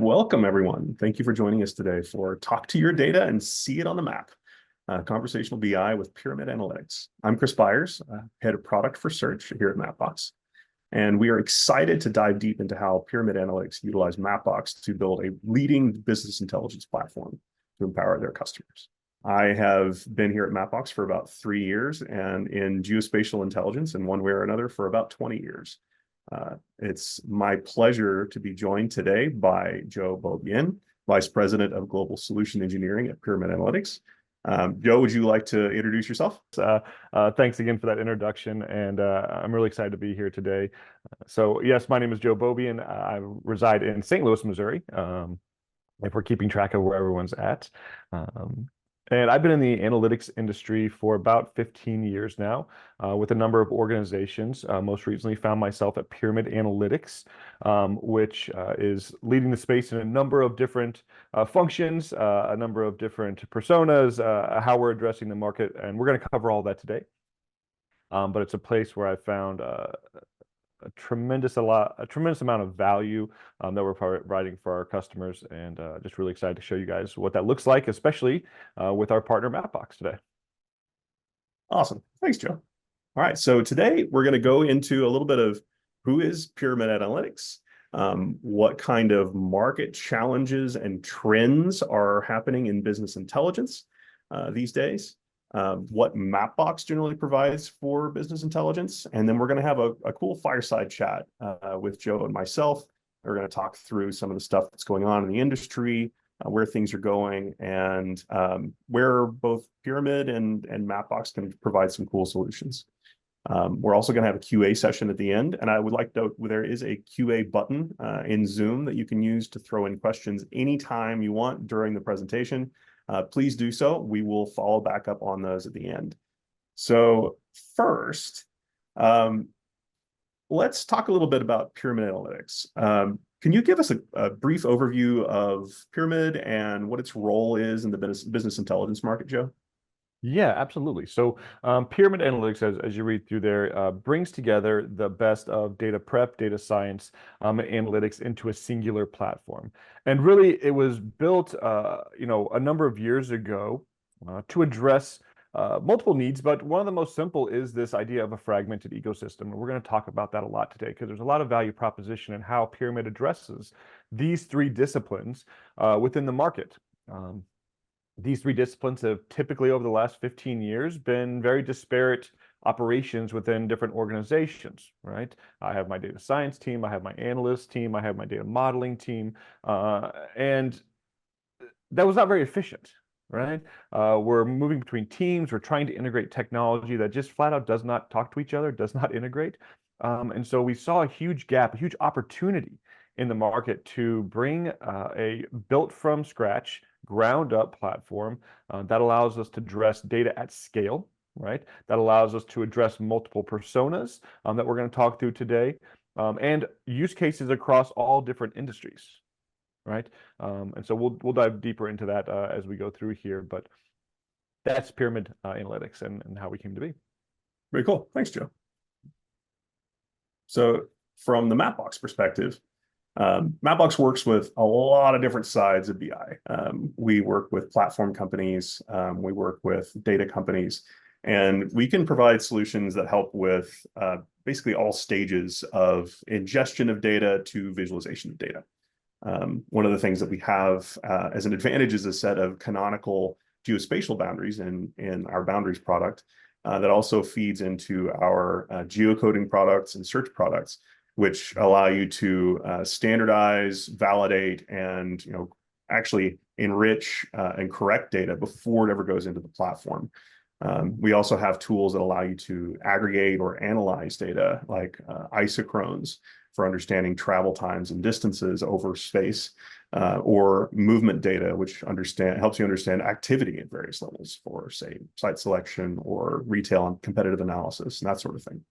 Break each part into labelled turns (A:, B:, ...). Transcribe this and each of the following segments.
A: welcome everyone. Thank you for joining us today for Talk to Your Data and See It on the Map, conversational BI with Pyramid Analytics. I'm Chris Byers, Head of Product for Search here at Mapbox, and we are excited to dive deep into how Pyramid Analytics utilize Mapbox to build a leading business intelligence platform to empower their customers. I have been here at Mapbox for about 3 years and in geospatial intelligence in one way or another for about 20 years. It's my pleasure to be joined today by Joe Beaubien, Vice President of Global Solution Engineering at Pyramid Analytics. Joe, would you like to introduce yourself?
B: Thanks again for that introduction, and I'm really excited to be here today. So yes, my name is Joe Beaubien. I reside in St. Louis, Missouri, if we're keeping track of where everyone's at. And I've been in the analytics industry for about 15 years now, with a number of organizations. Most recently found myself at Pyramid Analytics, which is leading the space in a number of different functions, a number of different personas, how we're addressing the market, and we're going to cover all that today. But it's a place where I found a tremendous amount of value that we're providing for our customers, and just really excited to show you guys what that looks like, especially with our partner Mapbox today.
A: Awesome. Thanks, Joe. All right, so today we're going to go into a little bit of who is Pyramid Analytics, what kind of market challenges and trends are happening in business intelligence these days, what Mapbox generally provides for business intelligence, and then we're going to have a cool fireside chat with Joe and myself. We're going to talk through some of the stuff that's going on in the industry, where things are going, and where both Pyramid and Mapbox can provide some cool solutions. We're also going to have a QA session at the end, and I would like to note there is a QA button in Zoom that you can use to throw in questions anytime you want during the presentation. Please do so. We will follow back up on those at the end. So first, let's talk a little bit about Pyramid Analytics. Can you give us a brief overview of Pyramid and what its role is in the business intelligence market, Joe?
B: Yeah, absolutely. So Pyramid Analytics, as you read through there, brings together the best of data prep, data science, and analytics into a singular platform. And really, it was built, a number of years ago to address multiple needs, but one of the most simple is this idea of a fragmented ecosystem. And we're going to talk about that a lot today because there's a lot of value proposition in how Pyramid addresses these three disciplines within the market. These three disciplines have typically, over the last 15 years, been very disparate operations within different organizations, right? I have my data science team, I have my analyst team, I have my data modeling team, and that was not very efficient, right? We're moving between teams, we're trying to integrate technology that just flat out does not talk to each other, does not integrate. And so we saw a huge gap, a huge opportunity in the market to bring a built from scratch, ground up platform that allows us to address data at scale, right? That allows us to address multiple personas that we're going to talk through today, and use cases across all different industries, right? And so we'll dive deeper into that as we go through here, but that's Pyramid Analytics and how we came to be.
A: Very cool. Thanks, Joe. So from the Mapbox perspective, Mapbox works with a lot of different sides of BI. We work with platform companies, we work with data companies, and we can provide solutions that help with basically all stages of ingestion of data to visualization of data. One of the things that we have as an advantage is a set of canonical geospatial boundaries in our boundaries product that also feeds into our geocoding products and search products, which allow you to standardize, validate, and actually enrich and correct data before it ever goes into the platform. We also have tools that allow you to aggregate or analyze data like isochrones for understanding travel times and distances over space, or movement data, which helps you understand activity at various levels for, say, site selection or retail and competitive analysis and that sort of thing.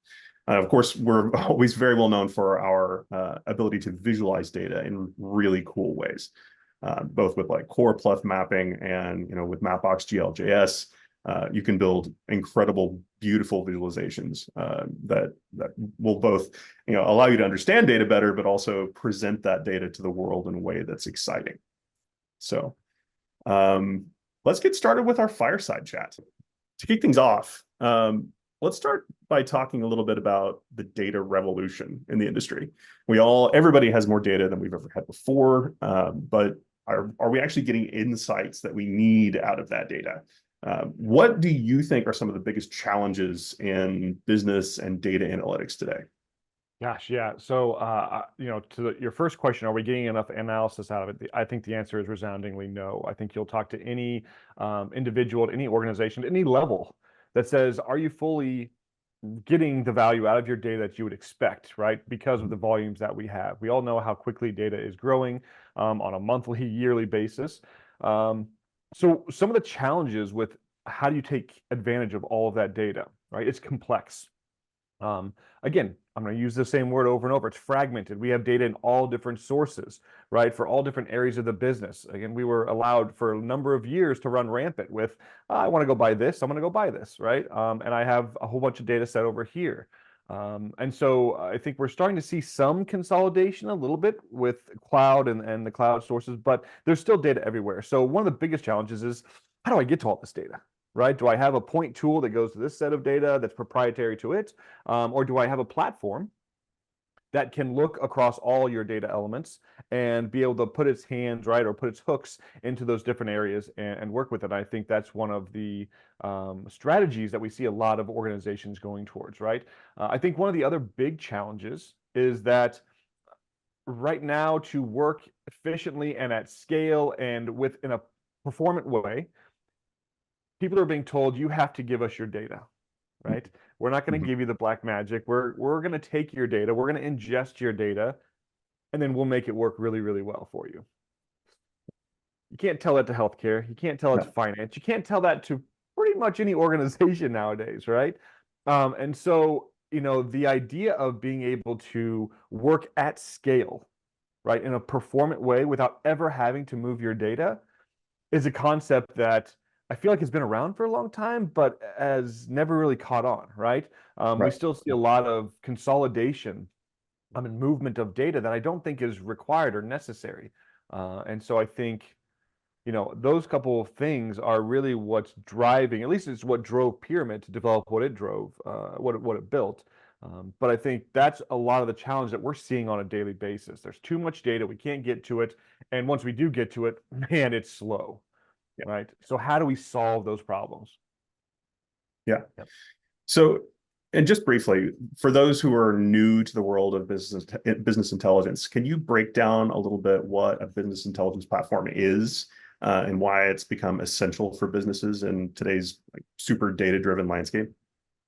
A: Of course, we're always very well known for our ability to visualize data in really cool ways, both with like core pleth mapping and with Mapbox GLJS. you can build incredible, beautiful visualizations that will both, allow you to understand data better, but also present that data to the world in a way that's exciting. So let's get started with our fireside chat. To kick things off, let's start by talking a little bit about the data revolution in the industry. Everybody has more data than we've ever had before, but are we actually getting insights that we need out of that data? What do you think are some of the biggest challenges in business and data analytics today?
B: Gosh, yeah. So, your first question, are we getting enough analysis out of it? I think the answer is resoundingly no. I think you'll talk to any individual, at any organization, at any level that says, are you fully getting the value out of your data that you would expect, right? Because of the volumes that we have. We all know how quickly data is growing on a monthly, yearly basis. So some of the challenges with how do you take advantage of all of that data, right? It's complex. Again, I'm going to use the same word over and over. It's fragmented. We have data in all different sources, right? For all different areas of the business. Again, we were allowed for a number of years to run rampant with, I want to go buy this, I'm going to go buy this, right? And I have a whole bunch of data set over here. And so I think we're starting to see some consolidation a little bit with cloud and the cloud sources, but there's still data everywhere. So one of the biggest challenges is, how do I get to all this data? Right? Do I have a point tool that goes to this set of data that's proprietary to it? Or do I have a platform that can look across all your data elements and be able to put its hands, right, or put its hooks into those different areas and work with it? I think that's one of the strategies that we see a lot of organizations going towards, right? I think one of the other big challenges is that right now, to work efficiently and at scale and in a performant way, people are being told, you have to give us your data, right? We're not going to give you the black magic. We're going to take your data, we're going to ingest your data, and then we'll make it work really, really well for you. You can't tell that to healthcare. You can't tell it to finance. You can't tell that to pretty much any organization nowadays, right? And so, the idea of being able to work at scale, right, in a performant way without ever having to move your data is a concept that I feel like it's been around for a long time, but has never really caught on, right? We still see a lot of consolidation and movement of data that I don't think is required or necessary. And so I think, those couple of things are really what's driving, at least it's what drove Pyramid to develop what it drove, what it built. But I think that's a lot of the challenge that we're seeing on a daily basis. There's too much data, we can't get to it. And once we do get to it, man, it's slow. Right. So how do we solve those problems?
A: Yeah. So, and just briefly, for those who are new to the world of business intelligence, can you break down a little bit what a business intelligence platform is and why it's become essential for businesses in today's super data-driven landscape?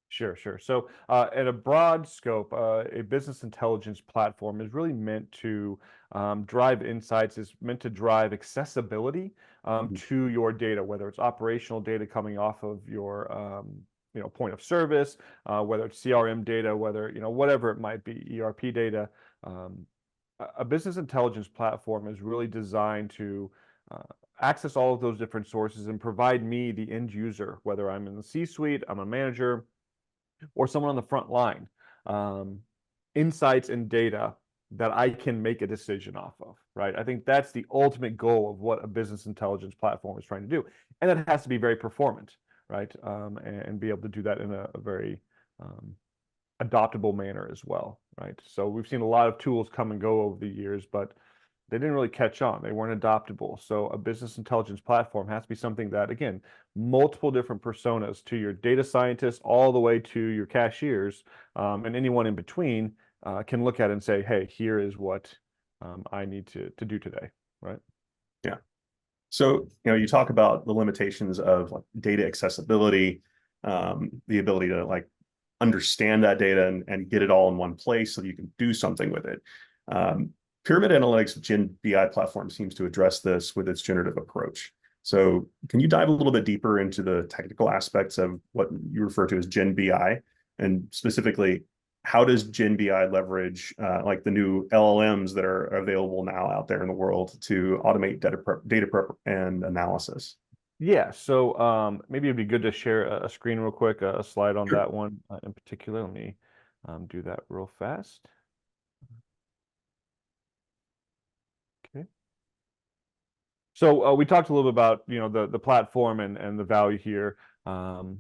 B: Sure. So at a broad scope, a business intelligence platform is really meant to drive insights, is meant to drive accessibility to your data, whether it's operational data coming off of your point of service, whether it's CRM data, whether, whatever it might be, ERP data. A business intelligence platform is really designed to access all of those different sources and provide me, the end user, whether I'm in the C-suite, I'm a manager, or someone on the front line, insights and data that I can make a decision off of, right? I think that's the ultimate goal of what a business intelligence platform is trying to do. And that has to be very performant, right? And be able to do that in a very adoptable manner as well, right? So we've seen a lot of tools come and go over the years, but they didn't really catch on. They weren't adoptable. So a business intelligence platform has to be something that, again, multiple different personas, to your data scientists all the way to your cashiers and anyone in between can look at and say, hey, here is what I need to do today, right?
A: Yeah. So, you talk about the limitations of data accessibility, the ability to understand that data and get it all in one place so that you can do something with it. Pyramid Analytics Gen BI platform seems to address this with its generative approach. So can you dive a little bit deeper into the technical aspects of what you refer to as Gen BI? And specifically, how does Gen BI leverage the new LLMs that are available now out there in the world to automate data prep and analysis?
B: Yeah, so maybe it'd be good to share a screen real quick, a slide on
A: Sure.
B: that one in particular. Let me do that real fast. Okay. So we talked a little bit about the platform and the value here, um,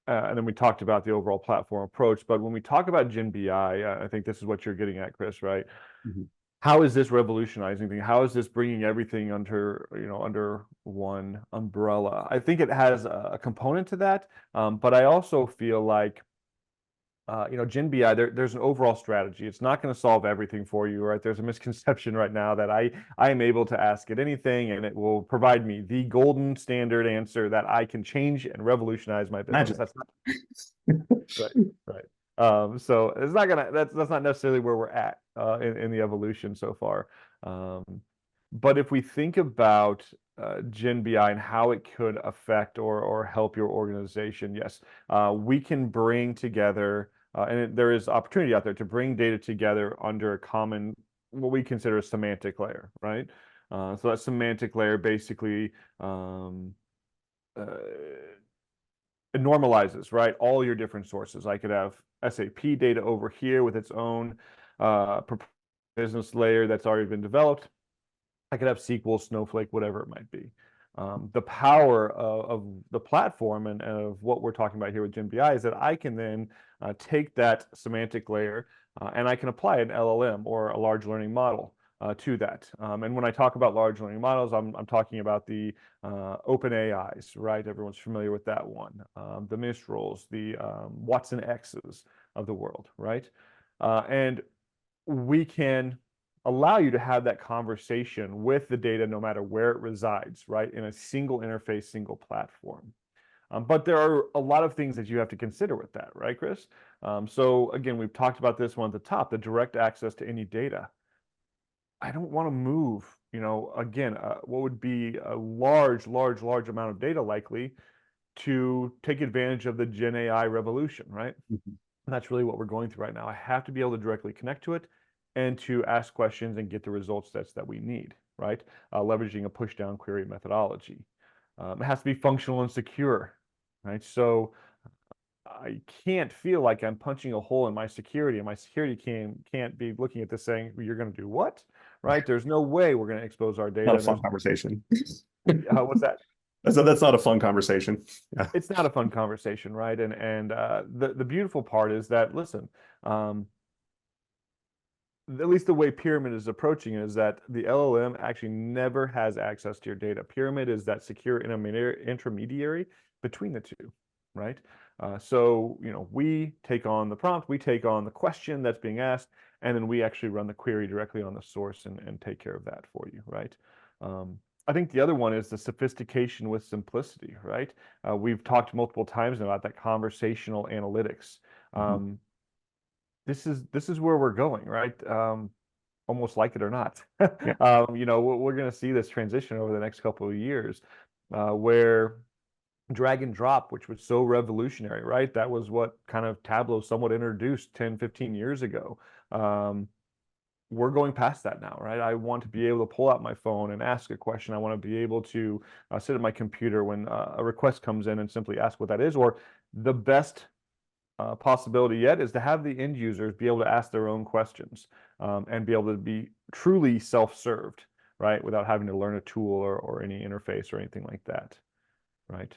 B: and then we talked about the overall platform approach. But when we talk about Gen BI, I think this is what you're getting at, Chris, right?
A: Mhm.
B: How is this revolutionizing thing? How is this bringing everything under one umbrella? I think it has a component to that, but I also feel like Gen BI, there's an overall strategy. It's not going to solve everything for you, right? There's a misconception right now that I am able to ask it anything and it will provide me the golden standard answer that I can change and revolutionize my business.
A: Magic.
B: That's not right, right. So it's not gonna that's not necessarily where we're at in the evolution so far. Um, but if we think about Gen BI and how it could affect or help your organization, yes, we can bring together there is opportunity out there to bring data together under a common what we consider a semantic layer, right? So that semantic layer basically uh, it normalizes, right? All your different sources. I could have SAP data over here with its own business layer that's already been developed. I could have SQL, Snowflake, whatever it might be. The power of the platform and of what we're talking about here with Gen BI is that I can then take that semantic layer and I can apply an LLM or a large learning model to that. And when I talk about large learning models, I'm talking about the open AIs, right? Everyone's familiar with that one. The Mistrals, the Watson X's of the world, right? And we can allow you to have that conversation with the data no matter where it resides, right? In a single interface, single platform. But there are a lot of things that you have to consider with that, right, Chris? So again, we've talked about this one at the top, the direct access to any data. I don't want to move, again, what would be a large amount of data likely to take advantage of the Gen AI revolution, right?
A: Mhm.
B: And that's really what we're going through right now. I have to be able to directly connect to it and to ask questions and get the results that we need, right? Leveraging a push down query methodology. It has to be functional and secure, right? So I can't feel like I'm punching a hole in my security, and my security can't be looking at this saying, "You're going to do what?" Right? There's no way we're going to expose our
A: Not
B: data,
A: a
B: and
A: fun
B: there's
A: conversation.
B: what's that?
A: So that's not a fun conversation. Yeah.
B: It's not a fun conversation, right? And the beautiful part is that listen, um, at least the way Pyramid is approaching it is that the LLM actually never has access to your data. Pyramid is that secure intermediary between the two, right? So, we take on the prompt, we take on the question that's being asked, and then we actually run the query directly on the source and take care of that for you, right? I think the other one is the sophistication with simplicity, right? We've talked multiple times now about that conversational analytics.
A: Mhm.
B: Um, this is where we're going, right? Almost like it or not.
A: Yeah.
B: We're going to see this transition over the next couple of years, where drag and drop, which was so revolutionary, right? That was what kind of Tableau somewhat introduced 10, 15 years ago. We're going past that now, right? I want to be able to pull out my phone and ask a question. I want to be able to sit at my computer when a request comes in and simply ask what that is. Or the best possibility yet is to have the end users be able to ask their own questions and be able to be truly self-served, right? Without having to learn a tool or any interface or anything like that, right?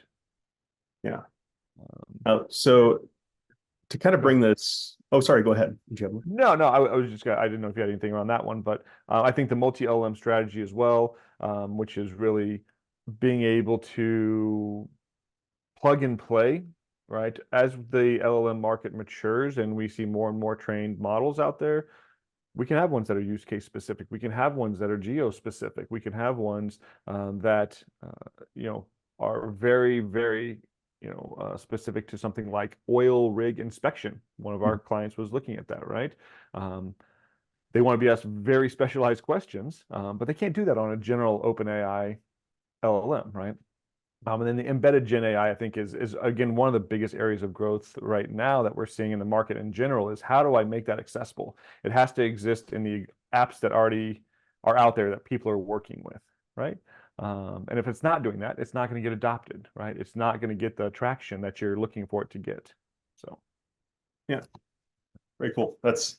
A: Yeah.
B: Um,
A: So to kind of
B: Go ahead.
A: bring this, oh, sorry, go ahead. Did you have one?
B: No, no, I was just I didn't know if you had anything around that one, but I think the multi-LM strategy as well, which is really being able to plug and play, right? As the LLM market matures and we see more and more trained models out there, we can have ones that are use case specific. We can have ones that are geo specific. We can have ones that are very, very specific to something like oil rig inspection. One of our clients was looking at that, right? Um, they want to be asked very specialized questions, but they can't do that on a general OpenAI LLM, right? And then the embedded Gen AI, I think, is again one of the biggest areas of growth right now that we're seeing in the market in general is how do I make that accessible? It has to exist in the apps that already are out there that people are working with, right? And if it's not doing that, it's not going to get adopted, right? It's not going to get the traction that you're looking for it to get. So,
A: Yeah, very cool. That's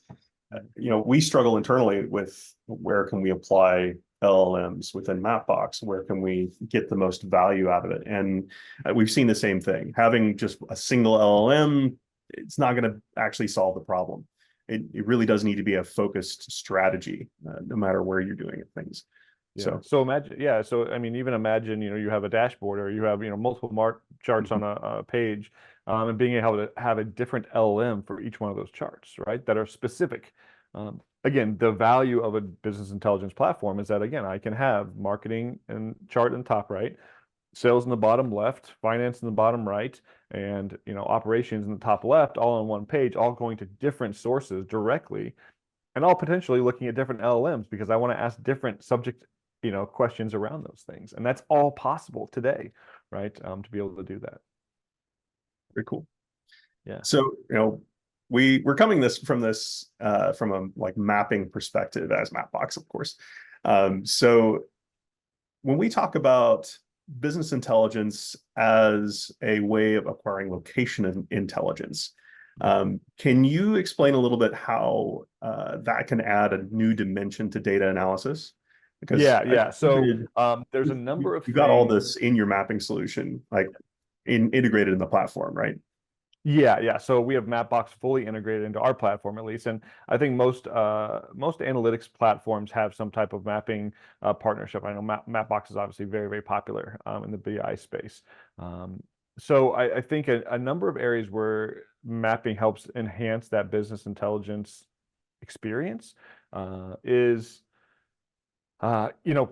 A: we struggle internally with where can we apply LLMs within Mapbox? Where can we get the most value out of it? And we've seen the same thing. Having just a single LLM, it's not going to actually solve the problem. It really does need to be a focused strategy, no matter where you're doing things.
B: yeah.
A: So,
B: So imagine, yeah. So I mean, even imagine, you have a dashboard or you have, multiple mark charts on a page, and being able to have a different LLM for each one of those charts, right? That are specific. Again, the value of a business intelligence platform is that again, I can have marketing and chart in the top right, sales in the bottom left, finance in the bottom right, and operations in the top left, all on one page, all going to different sources directly, and all potentially looking at different LLMs because I want to ask different subject, questions around those things. And that's all possible today, right? To be able to do that.
A: very cool.
B: Yeah.
A: So, we're coming from a like mapping perspective as Mapbox, of course. So when we talk about business intelligence as a way of acquiring location intelligence, can you explain a little bit how that can add a new dimension to data analysis? Because
B: Yeah, yeah. So
A: you
B: there's a number of
A: got all
B: things.
A: this in your mapping solution, like integrated in the platform, right?
B: Yeah, yeah. So we have Mapbox fully integrated into our platform at least, and I think most analytics platforms have some type of mapping partnership. I know Mapbox is obviously very, very popular in the BI space. Um, so I think a number of areas where mapping helps enhance that business intelligence experience is, you know,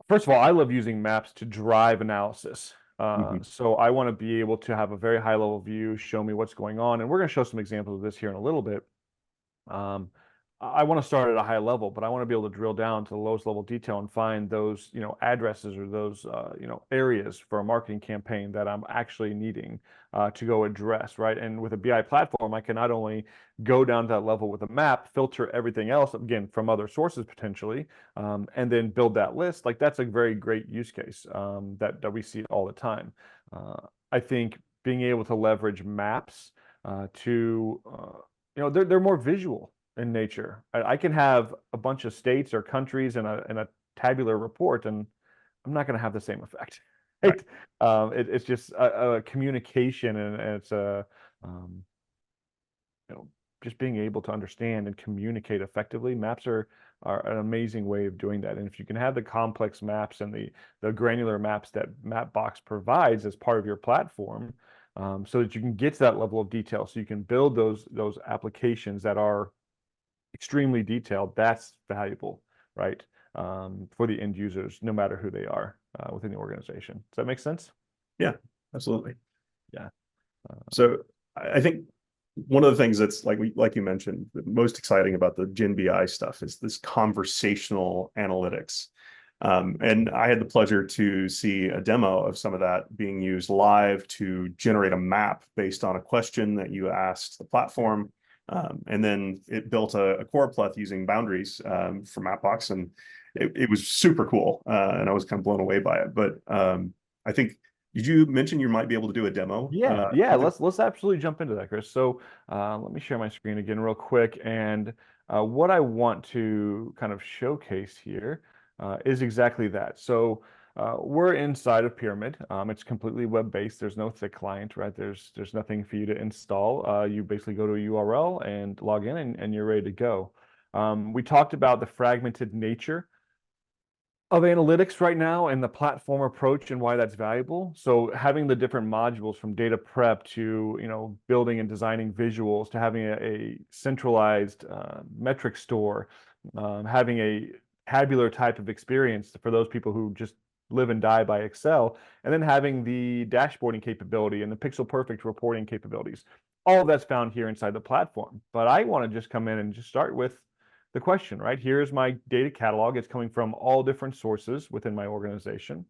B: first of all, I love using maps to drive analysis.
A: Mhm.
B: So I want to be able to have a very high level view, show me what's going on. And we're going to show some examples of this here in a little bit. Um, I want to start at a high level, but I want to be able to drill down to the lowest level detail and find those, addresses or those, areas for a marketing campaign that I'm actually needing to go address, right? And with a BI platform, I can not only go down to that level with a map, filter everything else again from other sources potentially, and then build that list. Like that's a very great use case that we see all the time. I think being able to leverage maps to they're more visual in nature. I can have a bunch of states or countries in a tabular report, and I'm not going to have the same effect.
A: Right.
B: Right? It's just a communication, and it's um, you know, just being able to understand and communicate effectively. Maps are an amazing way of doing that. And if you can have the complex maps and the granular maps that Mapbox provides as part of your platform, so that you can get to that level of detail, so you can build those applications that are extremely detailed, that's valuable, right? For the end users, no matter who they are within the organization. Does that make sense?
A: Yeah, absolutely.
B: Yeah.
A: So I think one of the things that's like you mentioned, the most exciting about the Gen BI stuff is this conversational analytics. And I had the pleasure to see a demo of some of that being used live to generate a map based on a question that you asked the platform. And then it built a core pleth using boundaries from Mapbox, and it was super cool. And I was kind of blown away by it. But I think, did you mention you might be able to do a demo?
B: Yeah, yeah. Let's absolutely jump into that, Chris. So let me share my screen again real quick. And what I want to kind of showcase here is exactly that. So we're inside of Pyramid. It's completely web-based. There's no thick client, right? There's nothing for you to install. You basically go to a URL and log in, and you're ready to go. We talked about the fragmented nature of analytics right now and the platform approach and why that's valuable. So having the different modules from data prep to building and designing visuals to having a centralized metric store, having a tabular type of experience for those people who just live and die by Excel, and then having the dashboarding capability and the pixel perfect reporting capabilities. All of that's found here inside the platform. But I want to just come in and just start with the question, right? Here's my data catalog. It's coming from all different sources within my organization.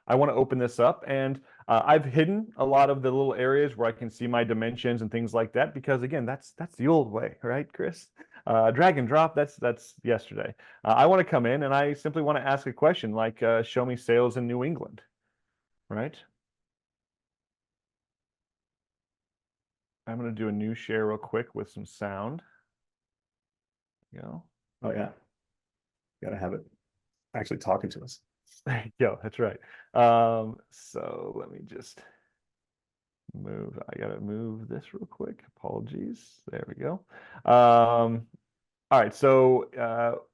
B: I want to open this up, and I've hidden a lot of the little areas where I can see my dimensions and things like that because again, that's the old way, right, Chris? Drag and drop, that's yesterday. I want to come in and I simply want to ask a question like, show me sales in New England, right? I'm going to do a new share real quick with some sound. You know,
A: Oh yeah, gotta have it actually talking to us.
B: there you go. That's right. So let me just move. I gotta move this real quick. Apologies. There we go. All right. So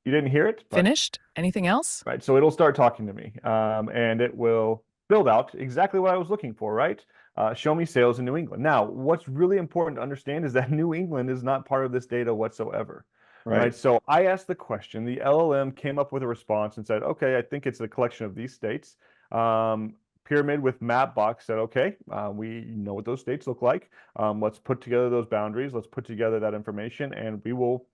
B: you didn't hear it, but
C: Finished? Anything else?
B: right. So it'll start talking to me, and it will build out exactly what I was looking for. Right. Show me sales in New England. Now, what's really important to understand is that New England is not part of this data whatsoever. Right. So I asked the question, the LLM came up with a response and said, okay, I think it's a collection of these states. Pyramid with Mapbox said, okay, we know what those states look like. Let's put together those boundaries. Let's put together that information, and we will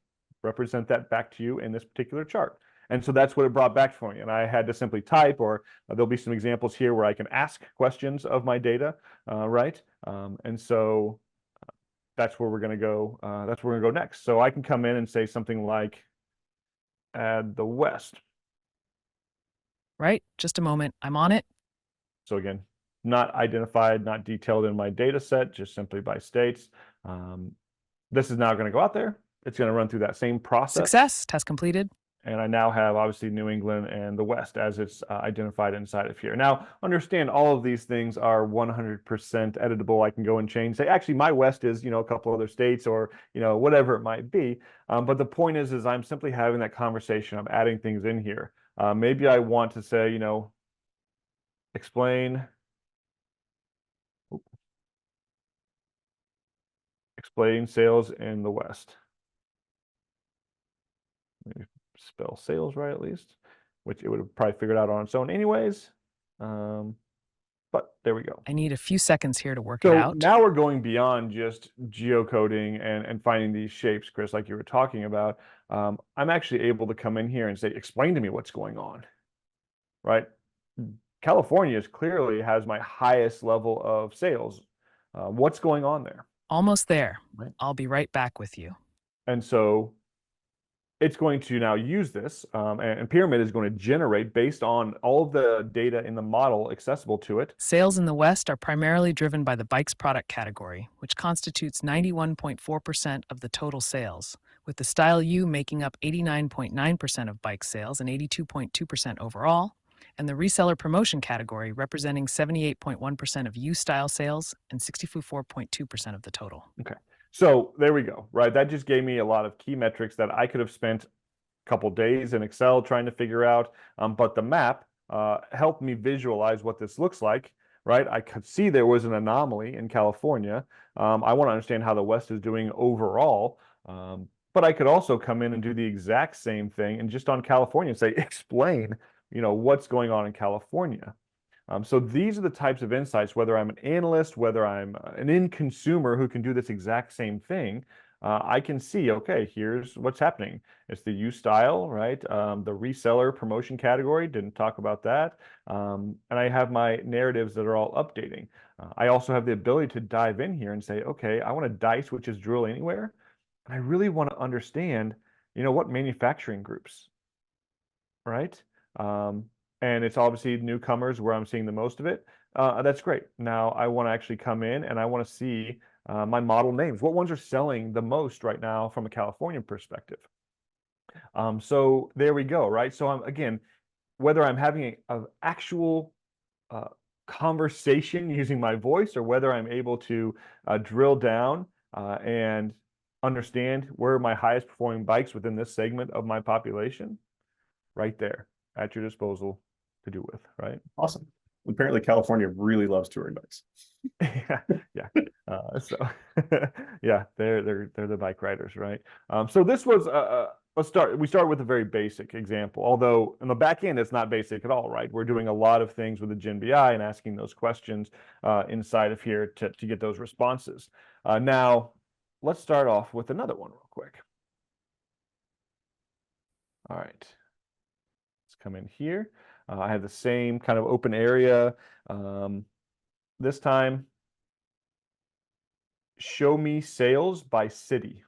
B: represent that back to you in this particular chart. And so that's what it brought back for me. And I had to simply type, or there'll be some examples here where I can ask questions of my data, right? And so that's where we're going to go. That's where we're going to go next. So I can come in and say something like, add the West.
C: Right, just a moment. I'm on it.
B: So again, not identified, not detailed in my data set, just simply by states. This is now going to go out there. It's going to run through that same process.
C: Success, test completed.
B: And I now have obviously New England and the West as it's identified inside of here. Now, understand all of these things are 100% editable. I can go and change, say, actually, my West is, a couple other states or, whatever it might be. But the point is I'm simply having that conversation. I'm adding things in here. Maybe I want to say, explain sales in the West. Maybe spell sales right at least, which it would have probably figured out on its own anyways. But there we go.
C: I need a few seconds here to work it out.
B: So now we're going beyond just geocoding and finding these shapes, Chris, like you were talking about. I'm actually able to come in here and say, explain to me what's going on, right? California clearly has my highest level of sales. What's going on there?
C: Almost there.
B: Right.
C: I'll be right back with you.
B: And so it's going to now use this, and Pyramid is going to generate based on all of the data in the model accessible to it.
C: Sales in the West are primarily driven by the bikes product category, which constitutes 91.4% of the total sales, with the Style U making up 89.9% of bike sales and 82.2% overall, and the reseller promotion category representing 78.1% of U-style sales and 64.2% of the total.
B: Okay. So there we go, right? That just gave me a lot of key metrics that I could have spent a couple days in Excel trying to figure out. But the map helped me visualize what this looks like, right? I could see there was an anomaly in California. I want to understand how the West is doing overall. But I could also come in and do the exact same thing and just on California say, explain, what's going on in California. So these are the types of insights, whether I'm an analyst, whether I'm an end consumer who can do this exact same thing, I can see, okay, here's what's happening. It's the U style, right? The reseller promotion category, didn't talk about that. And I have my narratives that are all updating. I also have the ability to dive in here and say, okay, I want to dice, which is drill anywhere. And I really want to understand, what manufacturing groups, right? And it's obviously newcomers where I'm seeing the most of it. That's great. Now I want to actually come in and I want to see my model names. What ones are selling the most right now from a California perspective? So there we go, right? So again, whether I'm having an actual conversation using my voice or whether I'm able to drill down and understand where my highest performing bikes within this segment of my population, right there at your disposal to do with, right?
A: Awesome. Apparently, California really loves touring bikes.
B: yeah. So yeah, they're the bike riders, right? So this was we start with a very basic example, although in the back end it's not basic at all, right? We're doing a lot of things with the Gen BI and asking those questions inside of here to get those responses. Now let's start off with another one real quick. All right, let's come in here. I have the same kind of open area. This time, show me sales by city.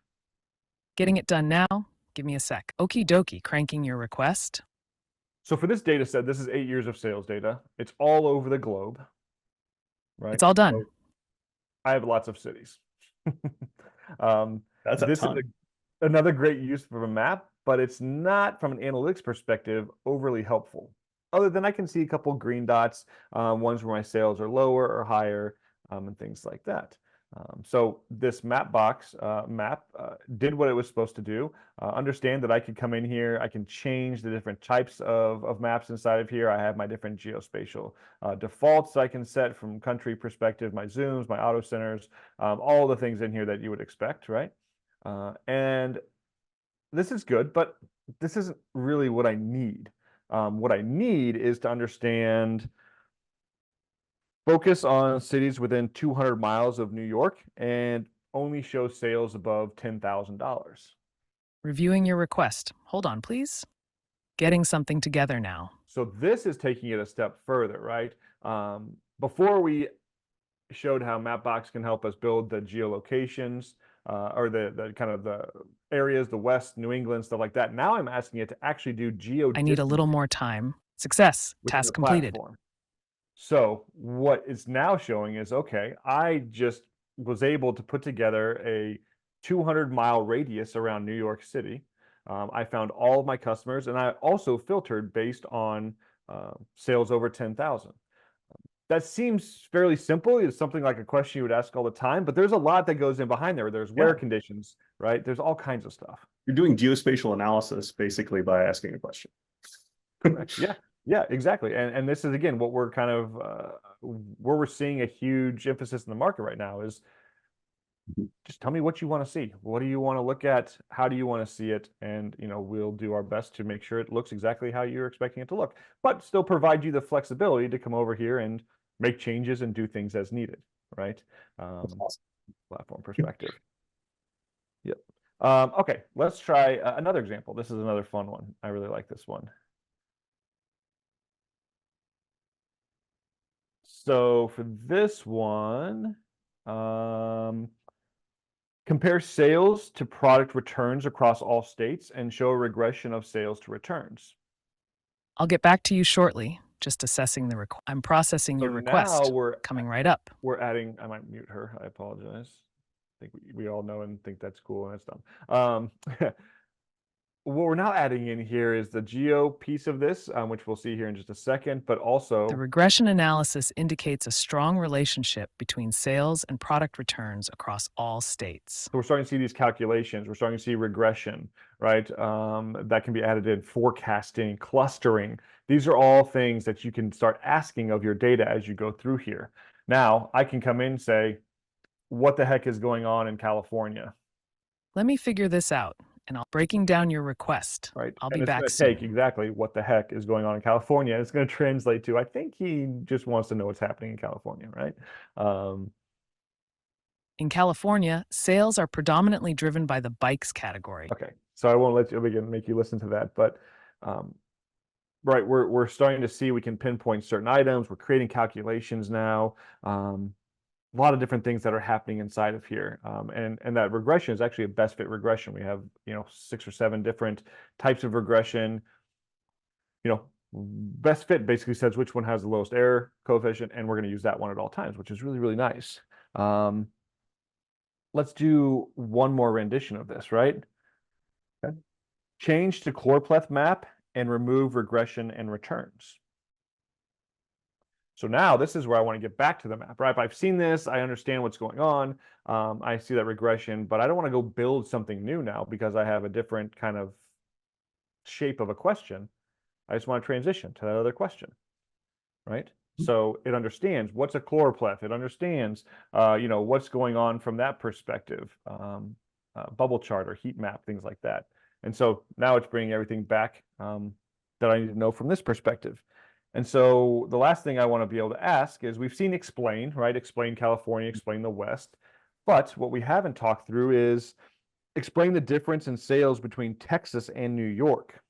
C: Getting it done now? Give me a sec. Okie dokie, cranking your request.
B: So for this data set, this is 8 years of sales data. It's all over the globe, right?
C: It's all done.
B: So I have lots of cities. um,
A: That's a
B: this is
A: ton.
B: another great use for a map, but it's not, from an analytics perspective, overly helpful. Other than I can see a couple green dots, ones where my sales are lower or higher, and things like that. So this Mapbox map did what it was supposed to do. Understand that I could come in here, I can change the different types of maps inside of here. I have my different geospatial defaults I can set from country perspective, my zooms, my auto centers, all the things in here that you would expect, right? And this is good, but this isn't really what I need. What I need is to understand, focus on cities within 200 miles of New York and only show sales above $10,000.
C: Reviewing your request. Hold on, please. Getting something together now.
B: So this is taking it a step further, right? Before we showed how Mapbox can help us build the geolocations, or the kind of the areas, the West, New England, stuff like that. Now I'm asking it to actually do
C: I need a little
B: geodesy
C: more time. Success.
B: within
C: Task
B: the
C: completed.
B: platform. So what it's now showing is, okay, I just was able to put together a 200-mile radius around New York City. I found all of my customers, and I also filtered based on sales over 10,000. That seems fairly simple. It's something like a question you would ask all the time, but there's a lot that goes in behind there. There's wear conditions, right? There's all kinds of stuff.
A: You're doing geospatial analysis basically by asking a question.
B: Correct. Yeah. Yeah, exactly. And this is, again, what we're kind of where we're seeing a huge emphasis in the market right now is just tell me what you want to see. What do you want to look at? How do you want to see it? And, we'll do our best to make sure it looks exactly how you're expecting it to look, but still provide you the flexibility to come over here and make changes and do things as needed, right?
A: That's awesome.
B: Platform perspective. Yep. Okay, let's try another example. This is another fun one. I really like this one. So for this one, compare sales to product returns across all states and show a regression of sales to returns.
C: I'll get back to you shortly. Just assessing the I'm processing your request.
B: Now we're
C: coming right up.
B: We're adding, I might mute her. I apologize. I think we all know and think that's cool and that's dumb. What we're now adding in here is the geo piece of this, which we'll see here in just a second, but also
C: The regression analysis indicates a strong relationship between sales and product returns across all states.
B: so we're starting to see these calculations. We're starting to see regression, right? That can be added in, forecasting, clustering. These are all things that you can start asking of your data as you go through here. Now, I can come in and say, what the heck is going on in California?
C: Let me figure this out, and I'll breaking down your request.
B: Right.
C: I'll
B: and
C: be
B: it's
C: back
B: going to
C: soon.
B: take exactly what the heck is going on in California. It's going to translate to, I think he just wants to know what's happening in California, right?
C: In California, sales are predominantly driven by the bikes category.
B: Okay, so I won't let you again make you listen to that, but right, we're starting to see we can pinpoint certain items. We're creating calculations now. A lot of different things that are happening inside of here, and that regression is actually a best fit regression. We have 6 or 7 different types of regression. Best fit basically says which one has the lowest error coefficient, and we're going to use that one at all times, which is really, really nice. Let's do one more rendition of this, right? Okay. Change to chloropleth map and remove regression and returns. So now this is where I want to get back to the map, right? I've seen this, I understand what's going on. I see that regression, but I don't want to go build something new now because I have a different kind of shape of a question. I just want to transition to that other question, right? So it understands what's a chloropleth. It understands, what's going on from that perspective, bubble chart or heat map, things like that. And so now it's bringing everything back that I need to know from this perspective. And so the last thing I want to be able to ask is, we've seen explain, right? Explain California, explain the West. But what we haven't talked through is explain the difference in sales between Texas and New York,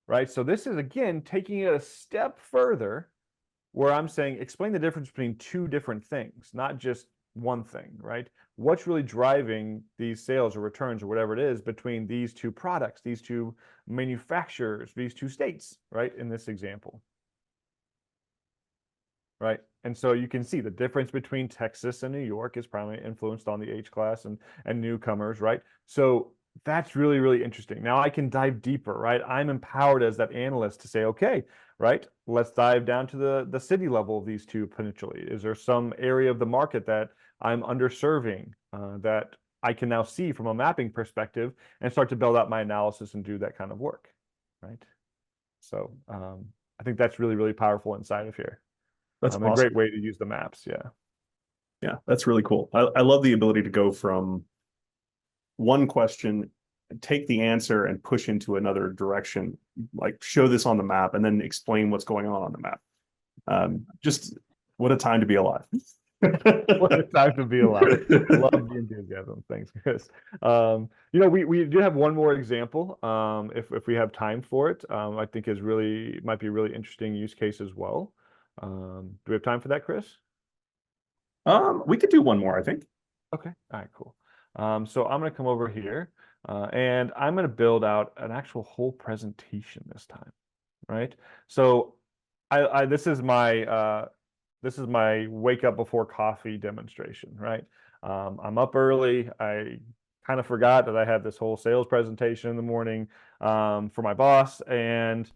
B: right? So this is, again, taking it a step further, where I'm saying explain the difference between 2 different things, not just one thing, right? What's really driving these sales or returns or whatever it is between these two products, these two manufacturers, these two states, right? In this example, right? And so you can see the difference between Texas and New York is primarily influenced on the H class and newcomers, right? So that's really, really interesting. Now I can dive deeper, right? I'm empowered as that analyst to say, okay, right, let's dive down to the city level of these two potentially. Is there some area of the market that I'm underserving that I can now see from a mapping perspective and start to build out my analysis and do that kind of work, right? So I think that's really, really powerful inside of here.
A: That's
B: A
A: awesome.
B: great way to use the maps. Yeah.
A: Yeah, that's really cool. I love the ability to go from one question, take the answer and push into another direction, like show this on the map and then explain what's going on the map. Just what a time to be alive.
B: What a time to be alive. Love the enthusiasm. Thanks, Chris. You know, we do have one more example, if we have time for it. I think might be a really interesting use case as well. Do we have time for that, Chris?
A: We could do one more, I think.
B: Okay. All right, cool. So I'm going to come over here and I'm going to build out an actual whole presentation this time, right? So this is my wake up before coffee demonstration, right? I'm up early. I kind of forgot that I had this whole sales presentation in the morning for my boss, and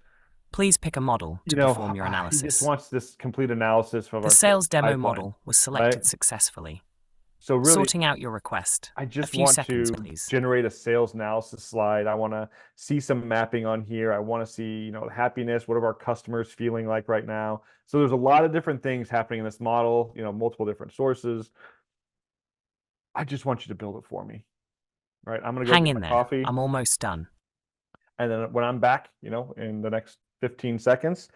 C: Please pick a model to perform your
B: he just
C: analysis.
B: wants this complete analysis of
C: The
B: our
C: sales demo
B: pipeline,
C: model was selected
B: right?
C: successfully.
B: So really,
C: Sorting out your request.
B: I
C: A
B: just
C: few
B: want
C: seconds,
B: to
C: please.
B: generate a sales analysis slide. I want to see some mapping on here. I want to see, happiness. What are our customers feeling like right now? So there's a lot of different things happening in this model, multiple different sources. I just want you to build it for me, right? I'm going to go
C: Hang
B: get
C: in
B: my
C: there.
B: coffee.
C: I'm almost done.
B: And then when I'm back, in the next 15 seconds,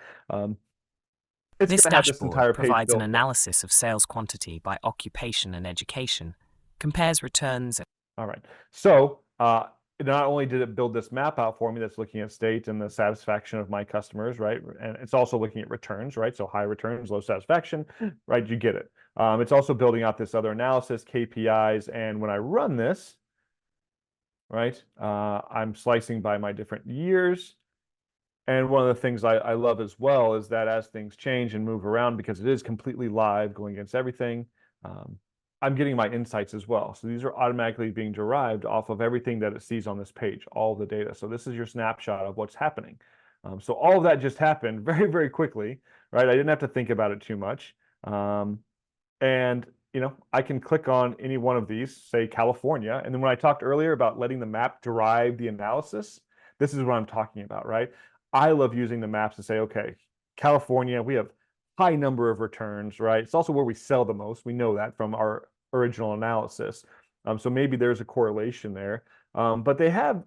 B: it's
C: This
B: going to have this
C: dashboard
B: entire page
C: provides an
B: built.
C: analysis of sales quantity by occupation and education, compares returns.
B: All right. So not only did it build this map out for me that's looking at state and the satisfaction of my customers, right? And it's also looking at returns, right? So high returns, low satisfaction, right? You get it. It's also building out this other analysis, KPIs. And when I run this, right, I'm slicing by my different years. And one of the things I love as well is that as things change and move around, because it is completely live going against everything, I'm getting my insights as well. So these are automatically being derived off of everything that it sees on this page, all the data. So this is your snapshot of what's happening. So all of that just happened very, very quickly, right? I didn't have to think about it too much. And I can click on any one of these, say California. And then when I talked earlier about letting the map derive the analysis, this is what I'm talking about, right? I love using the maps to say, okay, California, we have high number of returns, right? It's also where we sell the most. We know that from our original analysis. So maybe there's a correlation there. But they have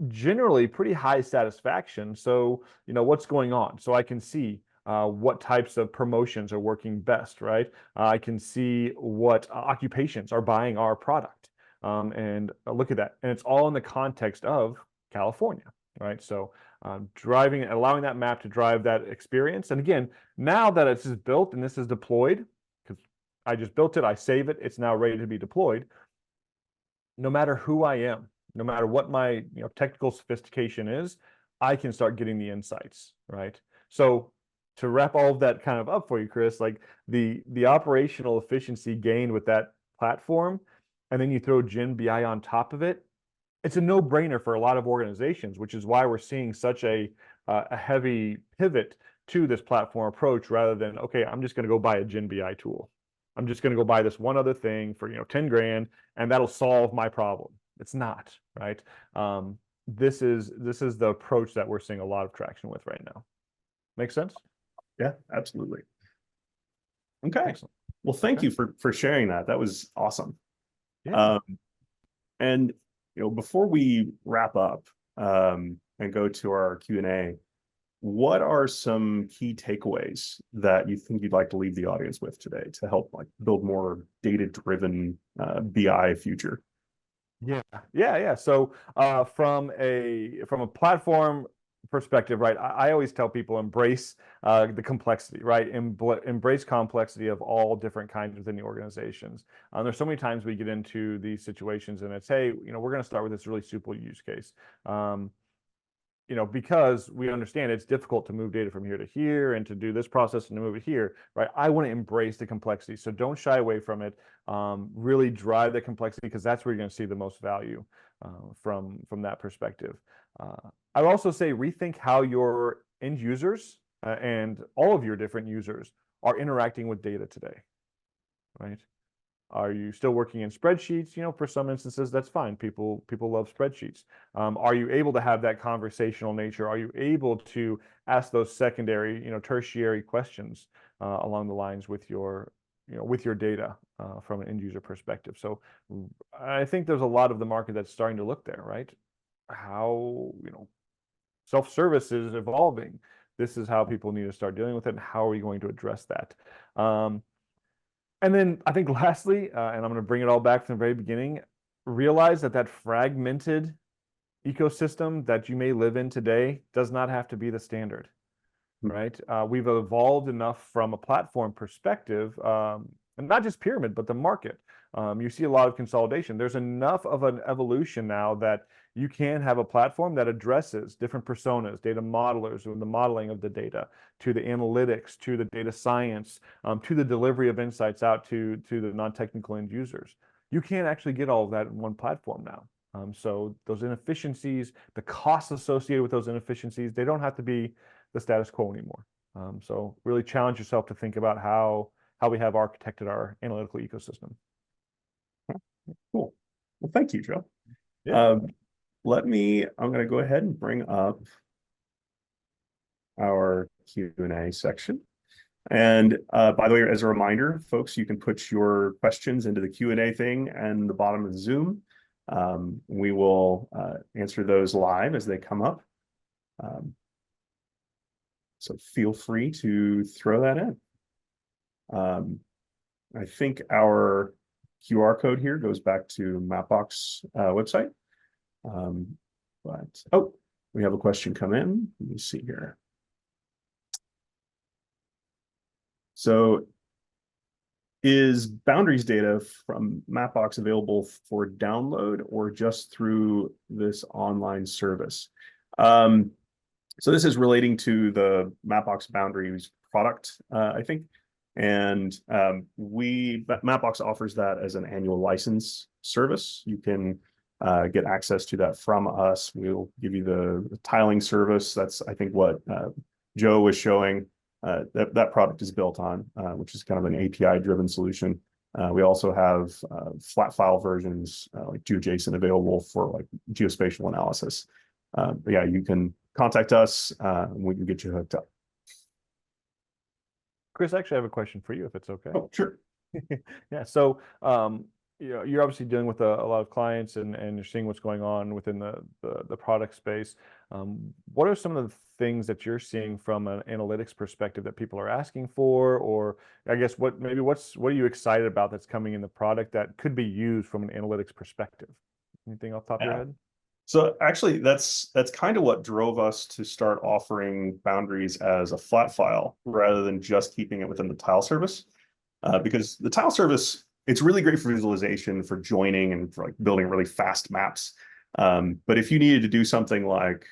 B: generally pretty high satisfaction. So, what's going on? So I can see what types of promotions are working best, right? I can see what occupations are buying our product. And look at that. And it's all in the context of California, right? So allowing that map to drive that experience. And again, now that it's built and this is deployed, because I just built it, I save it, it's now ready to be deployed. No matter who I am, no matter what my technical sophistication is, I can start getting the insights, right? So to wrap all of that kind of up for you, Chris, like the operational efficiency gained with that platform, and then you throw Gen BI on top of it, it's a no-brainer for a lot of organizations, which is why we're seeing such a heavy pivot to this platform approach rather than, okay, I'm just going to go buy a Gen BI tool. I'm just going to go buy this one other thing for 10 grand and that'll solve my problem. It's not, right? This is the approach that we're seeing a lot of traction with right now. Make sense?
A: Yeah, absolutely. Okay.
B: Excellent.
A: Well, thank you for sharing that. That was awesome.
B: Yeah.
A: And before we wrap up and go to our Q&A, what are some key takeaways that you think you'd like to leave the audience with today to help build more data-driven BI future?
B: Yeah. So from a platform perspective, right? I always tell people embrace the complexity, right? Embrace complexity of all different kinds within the organizations. There's so many times we get into these situations and it's, hey, you know, we're going to start with this really simple use case. You know, because we understand it's difficult to move data from here to here and to do this process and to move it here, right? I want to embrace the complexity. So don't shy away from it. Really drive the complexity because that's where you're going to see the most value from that perspective. I would also say rethink how your end users and all of your different users are interacting with data today, right? Are you still working in spreadsheets? You know, for some instances, that's fine. People love spreadsheets. Are you able to have that conversational nature? Are you able to ask those secondary, you know, tertiary questions along the lines with your, you know, with your data from an end user perspective? So I think there's a lot of the market that's starting to look there, right? How, you know, self-service is evolving. This is how people need to start dealing with it. And how are we going to address that? And then I think lastly, and I'm going to bring it all back from the very beginning, realize that that fragmented ecosystem that you may live in today does not have to be the standard, right? We've evolved enough from a platform perspective, and not just Pyramid, but the market. You see a lot of consolidation. There's enough of an evolution now that you can have a platform that addresses different personas, data modelers, and the modeling of the data, to the analytics, to the data science, to the delivery of insights out to the non-technical end users. You can actually get all of that in one platform now. So those inefficiencies, the costs associated with those inefficiencies, they don't have to be the status quo anymore. So really challenge yourself to think about how we have architected our analytical ecosystem.
A: Cool. Well, thank you, Joe.
B: Yeah.
A: I'm going to go ahead and bring up our Q&A section. And by the way, as a reminder, folks, you can put your questions into the Q&A thing and the bottom of Zoom. We will answer those live as they come up. So feel free to throw that in. I think our QR code here goes back to Mapbox website. Oh, we have a question come in. Let me see here. So is boundaries data from Mapbox available for download or just through this online service? So this is relating to the Mapbox boundaries product, I think. And Mapbox offers that as an annual license service. You can get access to that from us. We'll give you the tiling service. That's, I think, what Joe was showing that product is built on, which is kind of an API-driven solution. We also have flat file versions like GeoJSON available for like geospatial analysis. But yeah, you can contact us and we can get you hooked up.
B: Chris, actually, I have a question for you, if it's okay.
A: Oh, sure.
B: Yeah. So, you know, you're obviously dealing with a lot of clients and you're seeing what's going on within the product space. What are some of the things that you're seeing from an analytics perspective that people are asking for, or I guess what are you excited about that's coming in the product that could be used from an analytics perspective? Anything off the top of your head?
A: So actually, that's kind of what drove us to start offering boundaries as a flat file rather than just keeping it within the tile service, because the tile service, it's really great for visualization, for joining, and for like building really fast maps. But if you needed to do something like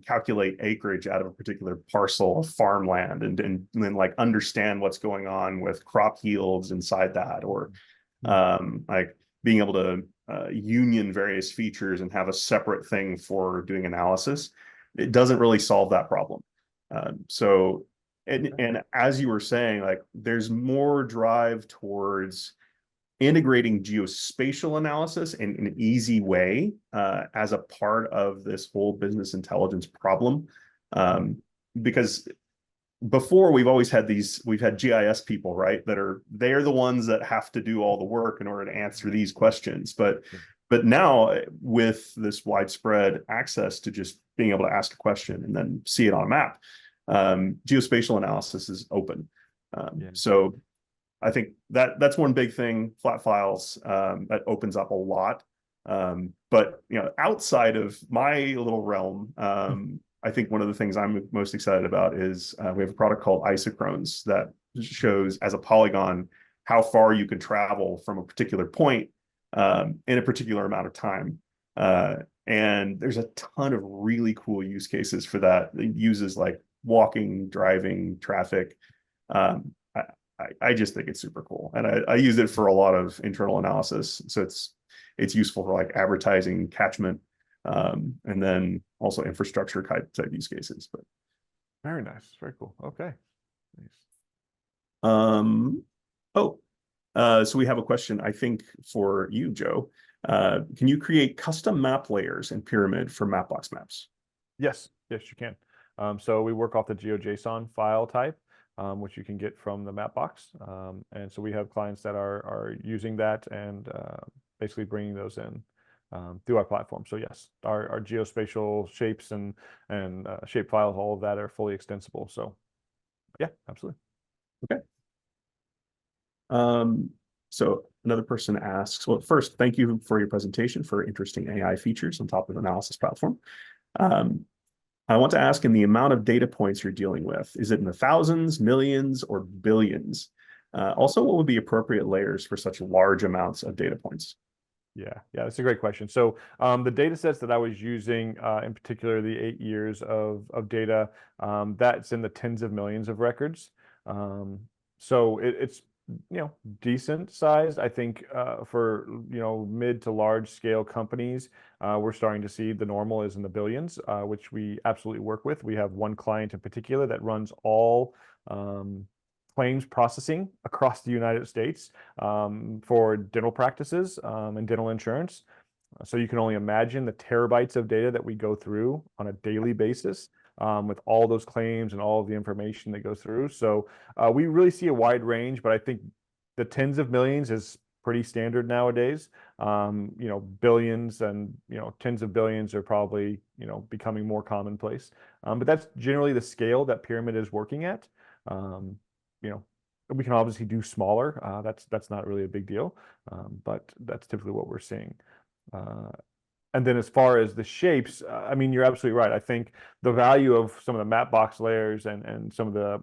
A: calculate acreage out of a particular parcel of farmland and then like understand what's going on with crop yields inside that, or like being able to union various features and have a separate thing for doing analysis, it doesn't really solve that problem. And as you were saying, like there's more drive towards integrating geospatial analysis in an easy way as a part of this whole business intelligence problem. Because before we've had GIS people, right, they're the ones that have to do all the work in order to answer these questions. But now with this widespread access to just being able to ask a question and then see it on a map, geospatial analysis is open. So I think that's one big thing, flat files, that opens up a lot. But you know, outside of my little realm, I think one of the things I'm most excited about is we have a product called isochrones that shows as a polygon how far you can travel from a particular point in a particular amount of time. And there's a ton of really cool use cases for that. It uses like walking, driving, traffic. Um, I just think it's super cool, and I use it for a lot of internal analysis. So it's useful for like advertising, catchment, and then also infrastructure type use cases. But
B: Very nice. Very cool. Okay. Nice.
A: Oh, so we have a question, I think, for you, Joe. Can you create custom map layers in Pyramid for Mapbox maps?
B: Yes, yes, you can. So we work off the GeoJSON file type, which you can get from the Mapbox. And so we have clients that are using that and basically bringing those in through our platform. So yes, our geospatial shapes and shape files, all of that are fully extensible. So yeah, absolutely.
A: Okay. So another person asks, well, first, thank you for your presentation for interesting AI features on top of analysis platform. I want to ask, in the amount of data points you're dealing with, is it in the thousands, millions, or billions? Also, what would be appropriate layers for such large amounts of data points?
B: Yeah, that's a great question. So the data sets that I was using, in particular, the 8 years of data, that's in the tens of millions of records. So it's decent sized. I think for mid to large scale companies, we're starting to see the normal is in the billions, which we absolutely work with. We have one client in particular that runs all claims processing across the United States for dental practices and dental insurance. So you can only imagine the terabytes of data that we go through on a daily basis with all those claims and all of the information that goes through. So we really see a wide range, but I think the tens of millions is pretty standard nowadays. Billions and tens of billions are probably becoming more commonplace. But that's generally the scale that Pyramid is working at. We can obviously do smaller. That's not really a big deal, but that's typically what we're seeing. And then as far as the shapes, I mean, you're absolutely right. I think the value of some of the Mapbox layers and some of the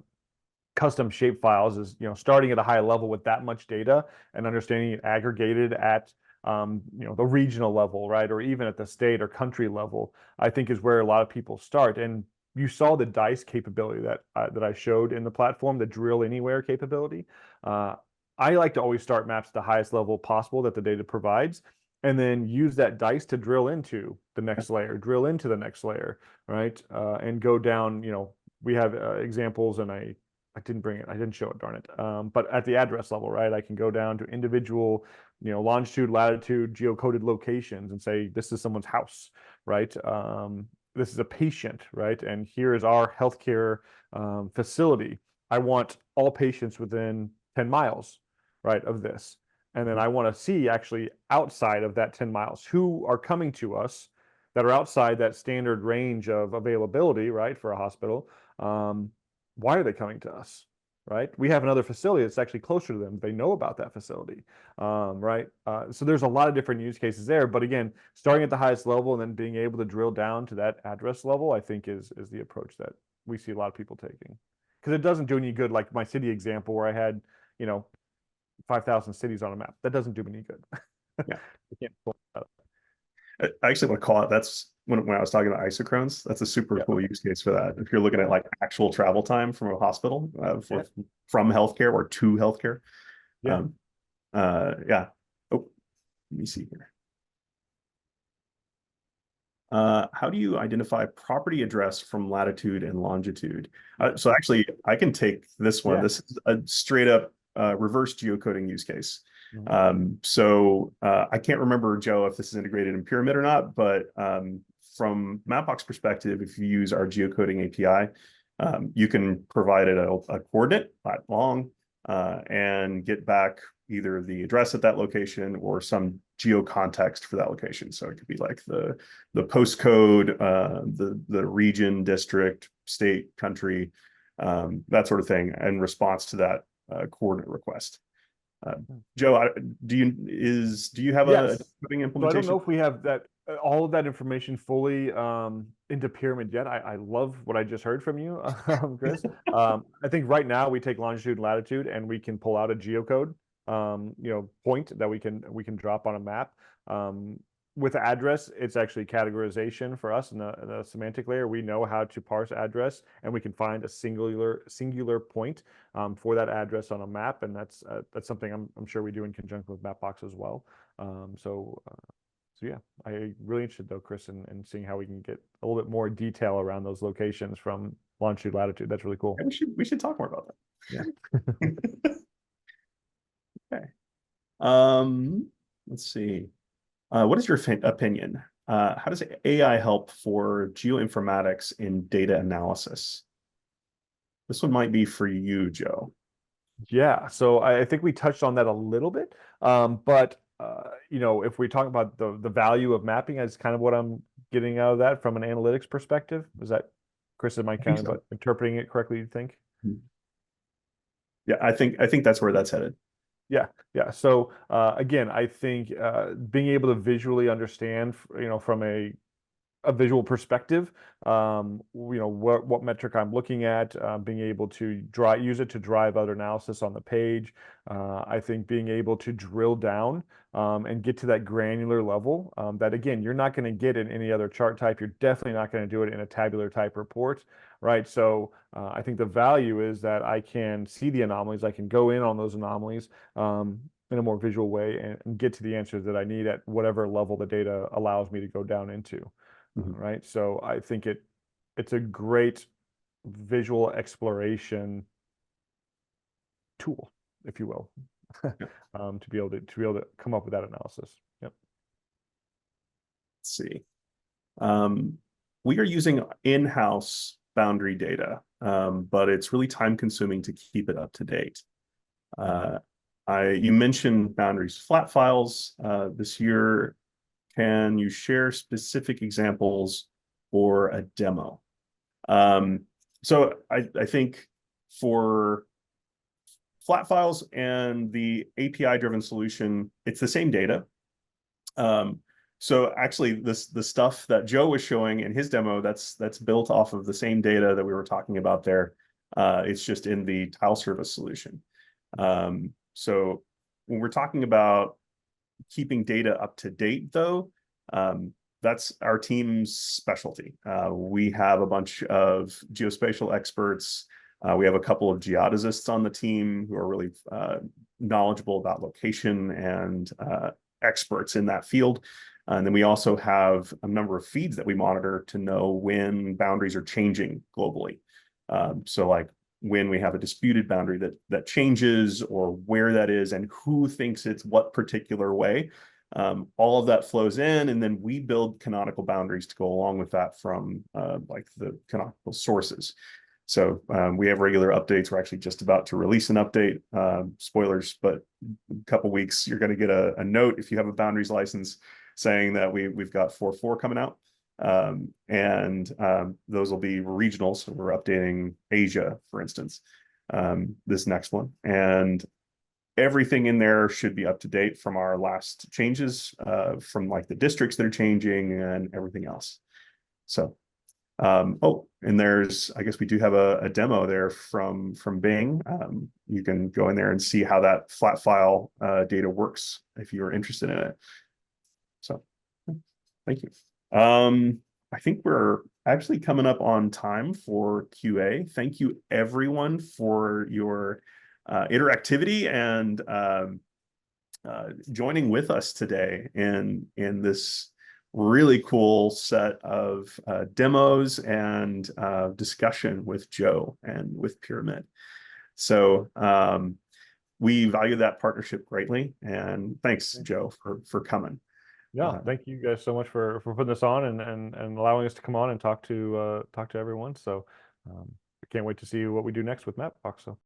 B: custom shape files is, starting at a high level with that much data and understanding it aggregated at, the regional level, right? Or even at the state or country level, I think is where a lot of people start. And you saw the dice capability that I showed in the platform, the drill anywhere capability. I like to always start maps at the highest level possible that the data provides, and then use that dice to drill into the next layer, drill into the next layer, right? And go down, we have examples, and I didn't bring it, I didn't show it, darn it. But at the address level, right, I can go down to individual, longitude, latitude, geocoded locations and say, this is someone's house, right? This is a patient, right? And here is our healthcare facility. I want all patients within 10 miles, right, of this. And then I want to see actually outside of that 10 miles who are coming to us that are outside that standard range of availability, right, for a hospital. Why are they coming to us, right? We have another facility that's actually closer to them. They know about that facility, right? So there's a lot of different use cases there. But again, starting at the highest level and then being able to drill down to that address level, I think is the approach that we see a lot of people taking. Because it doesn't do any good, like my city example where I had, 5,000 cities on a map. That doesn't do me any good.
A: Yeah.
B: You can't pull it out.
A: I actually want to call it, that's when I was talking about isochrones, that's a super cool use case for that. If you're looking at like actual travel time from a hospital from healthcare or to healthcare. Yeah. Oh, let me see here. How do you identify property address from latitude and longitude? So actually, I can take this one. This is a straight up reverse geocoding use case. So I can't remember, Joe, if this is integrated in Pyramid or not, but from Mapbox perspective, if you use our geocoding API, you can provide it a coordinate, that long, and get back either the address at that location or some geo context for that location. So it could be like the postcode, the region, district, state, country, that sort of thing, in response to that coordinate request. Joe, do you have
B: Yes.
A: a coding
B: So I don't
A: implementation?
B: know if we have that all of that information fully into Pyramid yet. I love what I just heard from you, Chris. I think right now we take longitude and latitude, and we can pull out a geocode, point that we can drop on a map. With address, it's actually categorization for us in the semantic layer. We know how to parse address, and we can find a singular point for that address on a map, and that's something I'm sure we do in conjunction with Mapbox as well. So yeah, I'm really interested though, Chris, in seeing how we can get a little bit more detail around those locations from longitude, latitude. That's really cool.
A: Yeah, we should talk more about that.
B: Yeah.
A: Okay. Let's see. What is your opinion? How does AI help for geoinformatics in data analysis? This one might be for you, Joe.
B: Yeah, so I think we touched on that a little bit, but if we talk about the value of mapping, as kind of what I'm getting out of that from an analytics perspective, is that, Chris, am I
A: I think
B: kind of
A: so.
B: interpreting it correctly, you think?
A: Yeah, I think that's where that's headed.
B: Yeah. So again, I think being able to visually understand, from a visual perspective, what metric I'm looking at, being able to use it to drive other analysis on the page. I think being able to drill down and get to that granular level, that again, you're not going to get in any other chart type. You're definitely not going to do it in a tabular type report, right? So I think the value is that I can see the anomalies. I can go in on those anomalies in a more visual way and get to the answers that I need at whatever level the data allows me to go down into.
A: Mhm.
B: Right. So I think it's a great visual exploration tool, if you will,
A: Yeah.
B: to be able to come up with that analysis. Yep.
A: Let's see. We are using in-house boundary data, but it's really time consuming to keep it up to date. You mentioned boundaries flat files this year. Can you share specific examples or a demo? So I think for flat files and the API-driven solution, it's the same data. So actually, the stuff that Joe was showing in his demo, that's built off of the same data that we were talking about there. It's just in the tile service solution. So when we're talking about keeping data up to date, though, that's our team's specialty. We have a bunch of geospatial experts. We have a couple of geodesists on the team who are really knowledgeable about location and experts in that field. And then we also have a number of feeds that we monitor to know when boundaries are changing globally. So like when we have a disputed boundary that changes, or where that is and who thinks it's what particular way. All of that flows in, and then we build canonical boundaries to go along with that from like the canonical sources. So we have regular updates. We're actually just about to release an update. Spoilers, but a couple weeks, you're going to get a note if you have a boundaries license saying that we've got 4.4 coming out. Those will be regional. So we're updating Asia, for instance, this next one. And everything in there should be up to date from our last changes, from like the districts that are changing and everything else. So, and I guess we do have a demo there from Bing. You can go in there and see how that flat file data works if you're interested in it. So thank you. I think we're actually coming up on time for QA. Thank you everyone for your interactivity and joining with us today in this really cool set of demos and discussion with Joe and with Pyramid. So we value that partnership greatly, and thanks, Joe, for coming.
B: Yeah, thank you guys so much for putting this on and allowing us to come on and talk to everyone. So I can't wait to see what we do next with Mapbox. So.